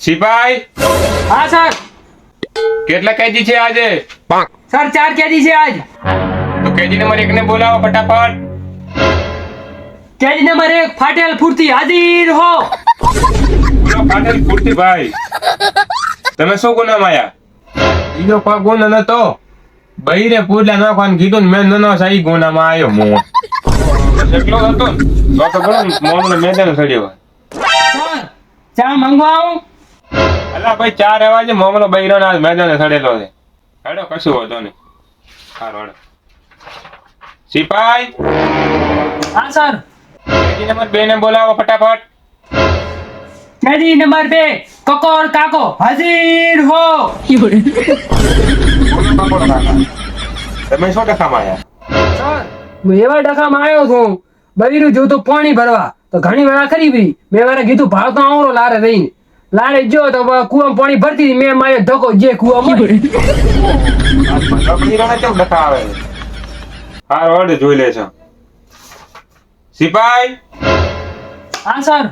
સિપાઈ હા સર. કેટલા કેજી છે આજે? સર 4 કેજી છે આજ. તો કેજી નંબર 1 ને બોલાવો ફટાફટ. કેજી નંબર 1 ફાટેલ ફૂર્તિ હાજર હો. બોલો ફાટેલ ફૂર્તિ ભાઈ, તમે શું ગુનામાં આયા? બીજો કોઈ ગુનો નતો. બૈરે પૂડલા નાખવાનું કીધું ને મેં નનો સાઈ ગુનામાં આવ્યો હું. એટલો હતો ને તો બોલો મોમનો મેદાન સડ્યો. સર ચા માંગવા આવું? અલા ભાઈ 4 વાગે મોમનો બૈરો ના મેદાને સડેલો છે. હેડો કશું હોતો નહીં. હારો હેડો. સિપાઈ હા સર. કેજી નંબર 2 ને બોલાવો ફટાફટ. કેજી નંબર 2 કકોર કાકો હાજર હો. તમે શું ટકામાં આયા? સર હું એવા ડખામાં આવ્યો છું, બૈરું જોતું પાણી ભરવા તો ઘણી વાર ખરી ભાઈ મેં મારે કીધું ભાવતો આવરો લારે રહીને લારે જો તો કુવામાં પાણી ભરતી હતી, મેં મારે ધક્કો જે કુવામાં બૈરાને કેમ ડખા આવે? હારો હેડો જોઈ લેજો. સિપાઈ હા સર.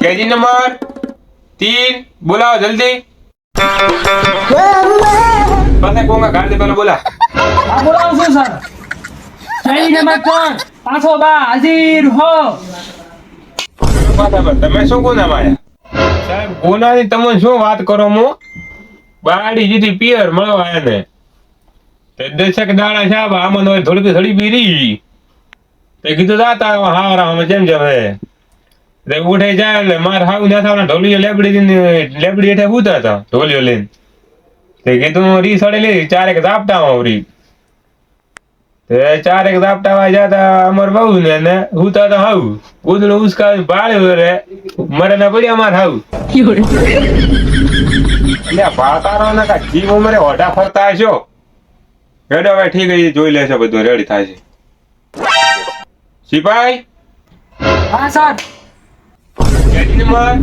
કેજી નંબર 3 બોલાવો જલ્દી. પાસે કોંગા ગાડી પેલો બોલા. હા બોલાવું છું સર. કેજી નંબર 3 પાછો બા હાજર હો. બરાબર, તમે શું ગુનામાં આયા? સાહેબ ગુનાની તમે શું વાત કરો? હું બાડી જીતી પિયર મળવા એને તે દશક દાડા સાહેબ આમાં થોડી થોડી પીરી તે કીધું જાતા હારા અમે જેમ જેમ હે તે ઉઠે જાય એટલે માર હાવ ના થવાના ઢોલીઓ લેબડી હેઠે ઉતા હતા ઢોલીઓ લઈને તે કીધું રી સડે લે 4 ઝાપટા આવરી તે 4 ઝાપટા જતા અમર બહુ ને ઉતા તો હાવ ઉદળું ઉસકા બાળ્યો રે મરે ના પડ્યા માર હાવ એટલે પાતારો ના કા જીવ ઉમરે ઓઢા ફરતા હશો. હેડો હવે ઠીક છે, જોઈ લેશે બધું રેડી થાય છે. સિપાઈ હા સર. કેજી નંબર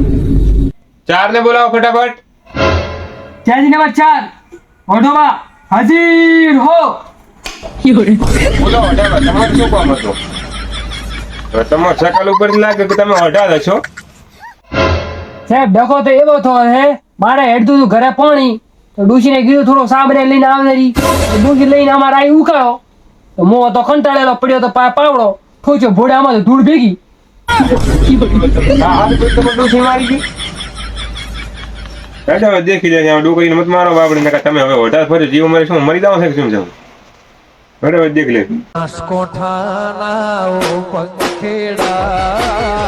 4 ને બોલાવો ફટાફટ. કેજી નંબર 4 ઓઢોબા હાજર હો. બોલો ઓઢા તમારે શું કામ હતું? હવે તમારા શકલ ઉપર લાગે કે તમે ઓઢા છો. સાહેબ ડખો તો એવો થયો હે, મારે હેડતું હતું ઘરે પાણી તો ડૂસીને કીધું થોડો સાબરે લઈને આવનારી ડૂસી લઈને અમારે આવી ઉકાળો તો મો તો કંટાળેલો પડ્યો તો પાવડો ઠોચ્યો ભોડામાં તો ધૂળ ભેગી. ડૂસી મારી ગઈ. હેડો હવે દેખી જાય ડોકરીને મત મારો બાપડી નકા તમે હવે ઓઢા ફરે જીવ મારે શું મરી જાવ છે કે શું જાવ? હેડો હવે દેખ લે. કોઠાના પંખેડા